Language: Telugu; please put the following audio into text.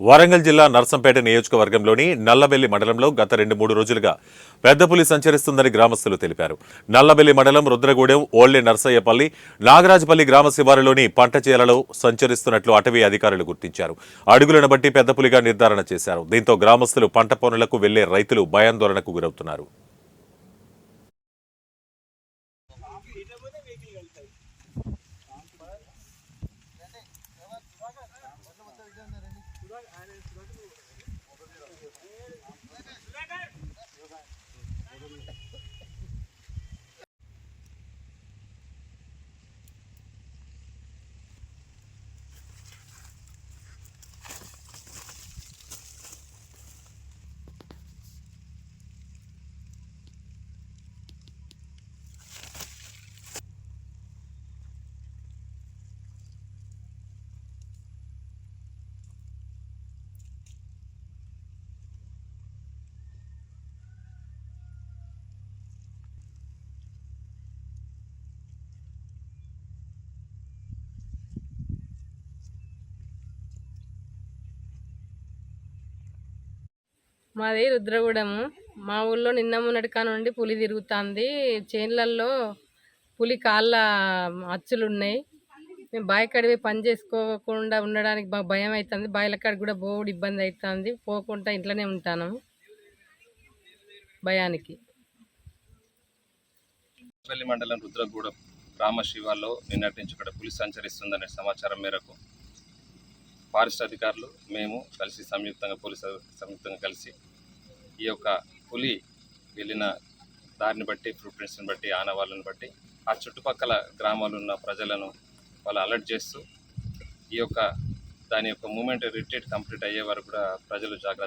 వరంగల్ జిల్లా నర్సంపేట నియోజకవర్గంలోని నల్లబెల్లి మండలంలో గత 2-3 రోజులుగా పెద్ద పులి సంచరిస్తుందని గ్రామస్తులు తెలిపారు. నల్లబెల్లి మండలం రుద్రగూడెం, ఓల్డే నర్సయ్యపల్లి, నాగరాజపల్లి గ్రామ శివారులోని పంట చేలలో సంచరిస్తున్నట్లు అటవీ అధికారులు గుర్తించారు. అడుగులను బట్టి పెద్ద పులిగా నిర్ధారణ చేశారు. దీంతో గ్రామస్తులు పంట పనులకు వెళ్లే రైతులు భయాందోళనకు గురవుతున్నారు. మాది రుద్రగూడెము. మా ఊళ్ళో నిన్న మొన్నటి కానుండి పులి తిరుగుతుంది. చేన్లల్లో పులి కాళ్ళ అచ్చులున్నాయి. మేము బాయికాడికి పోయి పని చేసుకోకుండా ఉండడానికి బాగా భయం అవుతుంది. బాయిల కాడికి కూడా బోవుడు ఇబ్బంది అవుతుంది. పోకుండా ఇంట్లోనే ఉంటాను భయానికి. పెళ్లి మండలం రుద్రగూడెం గ్రామ శివార్లో నిన్నటి నుంచి ఇక్కడ పులి సంచరిస్తుందనే సమాచారం మేరకు ఫారెస్ట్ అధికారులు మేము కలిసి సంయుక్తంగా కలిసి ఈ యొక్క పులి వెళ్ళిన దారిని బట్టి, ఫుట్ ప్రింట్స్ని బట్టి, ఆనవాళ్ళని బట్టి ఆ చుట్టుపక్కల గ్రామాలు ఉన్న ప్రజలను వాళ్ళు అలర్ట్ చేస్తూ ఈ యొక్క దాని యొక్క మూమెంట్ రిట్రీట్ కంప్లీట్ అయ్యే వరకు కూడా ప్రజలు జాగ్రత్త